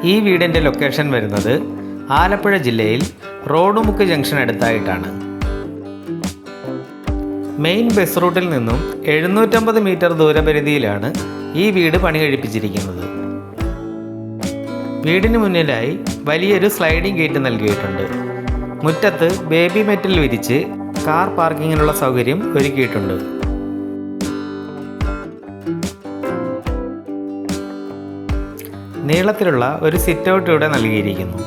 ഈ വീടിൻ്റെ ലൊക്കേഷൻ വരുന്നത് ആലപ്പുഴ ജില്ലയിൽ റോഡുമുക്ക് ജംഗ്ഷൻ അടുത്തായിട്ടാണ്. മെയിൻ ബസ് റൂട്ടിൽ നിന്നും 750 മീറ്റർ ദൂരപരിധിയിലാണ് ഈ വീട് പണി കഴിപ്പിച്ചിരിക്കുന്നത്. വീടിന് മുന്നിലായി വലിയൊരു സ്ലൈഡിംഗ് ഗേറ്റ് നൽകിയിട്ടുണ്ട്. മുറ്റത്ത് ബേബി മെറ്റൽ വിരിച്ച് കാർ പാർക്കിങ്ങിനുള്ള സൗകര്യം ഒരുക്കിയിട്ടുണ്ട്. നീളത്തിലുള്ള ഒരു സിറ്റ് ഔട്ട് ഇവിടെ നൽകിയിരിക്കുന്നു.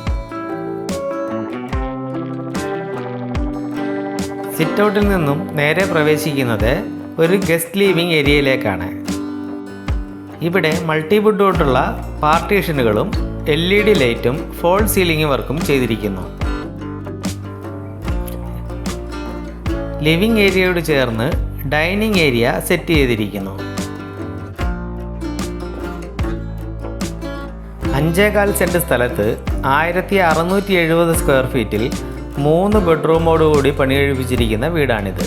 സിറ്റ് ഔട്ടിൽ നിന്നും നേരെ പ്രവേശിക്കുന്നത് ഒരു ഗസ്റ്റ് ലീവിംഗ് ഏരിയയിലേക്കാണ്. ഇവിടെ മൾട്ടിവുഡ് കൊണ്ടുള്ള പാർട്ടീഷനുകളും LED ലൈറ്റും ഫോൾ സീലിംഗ് വർക്കും ചെയ്തിരിക്കുന്നു. ലിവിംഗ് ഏരിയയോട് ചേർന്ന് ഡൈനിങ് ഏരിയ സെറ്റ് ചെയ്തിരിക്കുന്നു. 5.25 സെൻറ്റ് സ്ഥലത്ത് 1670 സ്ക്വയർ ഫീറ്റിൽ 3 ബെഡ്റൂമോടുകൂടി പണി കഴിപ്പിച്ചിരിക്കുന്ന വീടാണിത്.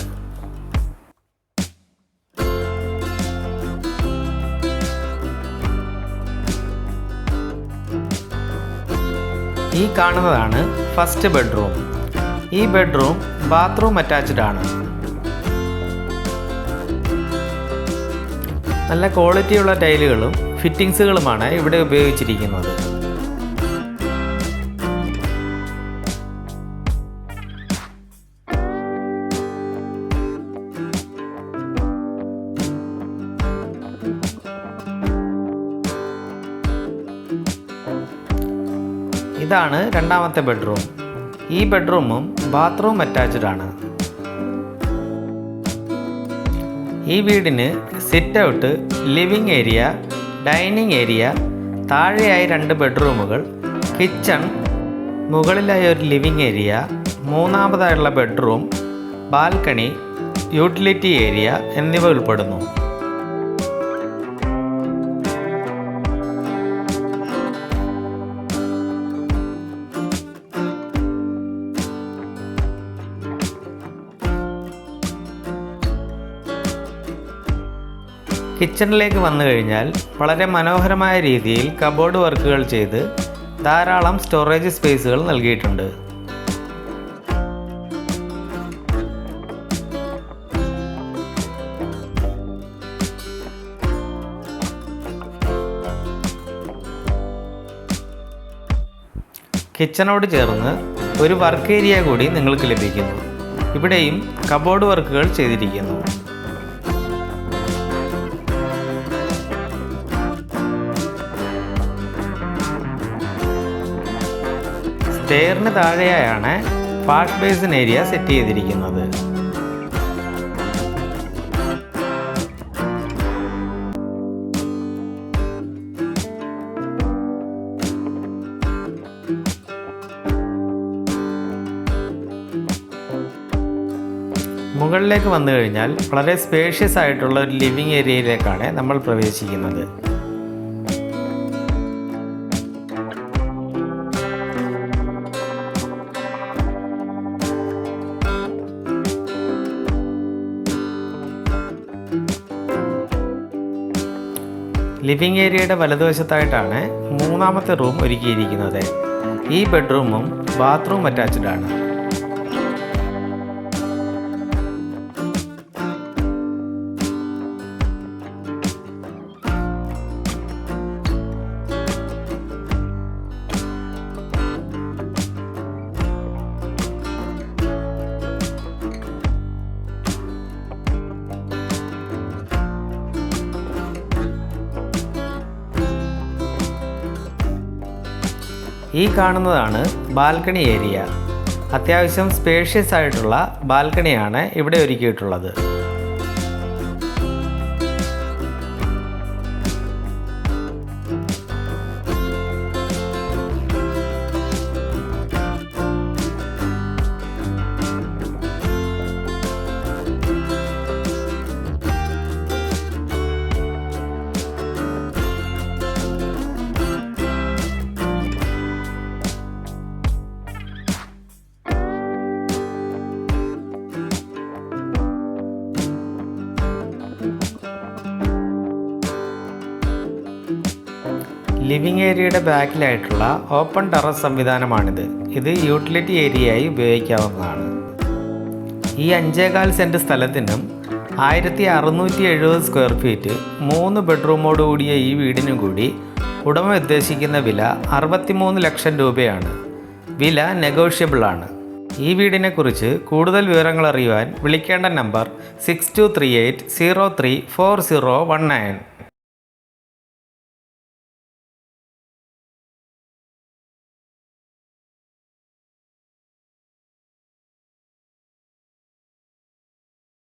ഈ കാണുന്നതാണ് ഫസ്റ്റ് ബെഡ്റൂം. ഈ ബെഡ്റൂം ബാത്റൂം അറ്റാച്ച്ഡ് ആണ്. നല്ല ക്വാളിറ്റിയുള്ള ടൈലുകളും ഫിറ്റിംഗ്സുകളുമാണ് ഇവിടെ ഉപയോഗിച്ചിരിക്കുന്നത്. ഇതാണ് രണ്ടാമത്തെ ബെഡ്റൂം. ഈ ബെഡ്റൂമും ബാത്റൂം അറ്റാച്ച്ഡ് ആണ്. ഈ വീടിന് sit out, living area, dining area, താഴെയായി 2 ബെഡ്റൂമുകൾ, കിച്ചൺ, മുകളിലായി ഒരു ലിവിംഗ് ഏരിയ, മൂന്നാമതായുള്ള ബെഡ്റൂം, ബാൽക്കണി, യൂട്ടിലിറ്റി ഏരിയ എന്നിവ ഉൾപ്പെടുന്നു. കിച്ചണിലേക്ക് വന്നു കഴിഞ്ഞാൽ വളരെ മനോഹരമായ രീതിയിൽ കബോർഡ് വർക്കുകൾ ചെയ്ത് ധാരാളം സ്റ്റോറേജ് സ്പേസുകൾ നൽകിയിട്ടുണ്ട്. കിച്ചണോട് ചേർന്ന് ഒരു വർക്ക് ഏരിയ കൂടി നിങ്ങൾക്ക് ലഭിക്കുന്നു. ഇവിടെയും കബോർഡ് വർക്കുകൾ ചെയ്തിരിക്കുന്നു. സ്റ്റെയറിന് താഴെയായാണ് വാഷ് ബേസിൻ ഏരിയ സെറ്റ് ചെയ്തിരിക്കുന്നത്. മുകളിലേക്ക് വന്നു കഴിഞ്ഞാൽ വളരെ സ്പേഷ്യസ് ആയിട്ടുള്ള ഒരു ലിവിംഗ് ഏരിയയിലേക്കാണ് നമ്മൾ പ്രവേശിക്കുന്നത്. ലിവിംഗ് ഏരിയയുടെ വലതുവശത്തായിട്ടാണ് മൂന്നാമത്തെ റൂം ഒരുക്കിയിരിക്കുന്നത്. ഈ ബെഡ്റൂമും ബാത്റൂം അറ്റാച്ച്ഡ് ആണ്. ഈ കാണുന്നതാണ് ബാൽക്കണി ഏരിയ. അത്യാവശ്യം സ്പേഷ്യസ് ആയിട്ടുള്ള ബാൽക്കണിയാണ് ഇവിടെ ഒരുക്കിയിട്ടുള്ളത്. ലിവിംഗ് ഏരിയയുടെ ബാക്കിലായിട്ടുള്ള ഓപ്പൺ ടെറസ് സംവിധാനമാണിത്. ഇത് യൂട്ടിലിറ്റി ഏരിയയായി ഉപയോഗിക്കാവുന്നതാണ്. ഈ 5.25 സെൻറ്റ് സ്ഥലത്തിനും 1670 സ്ക്വയർ ഫീറ്റ് 3 ബെഡ്റൂമോട് കൂടിയ ഈ വീടിനും കൂടി ഉടമ ഉദ്ദേശിക്കുന്ന വില 63 ലക്ഷം രൂപയാണ്. വില നെഗോഷ്യബിൾ ആണ്. ഈ വീടിനെക്കുറിച്ച് കൂടുതൽ വിവരങ്ങൾ അറിയുവാൻ വിളിക്കേണ്ട നമ്പർ 6238 034019.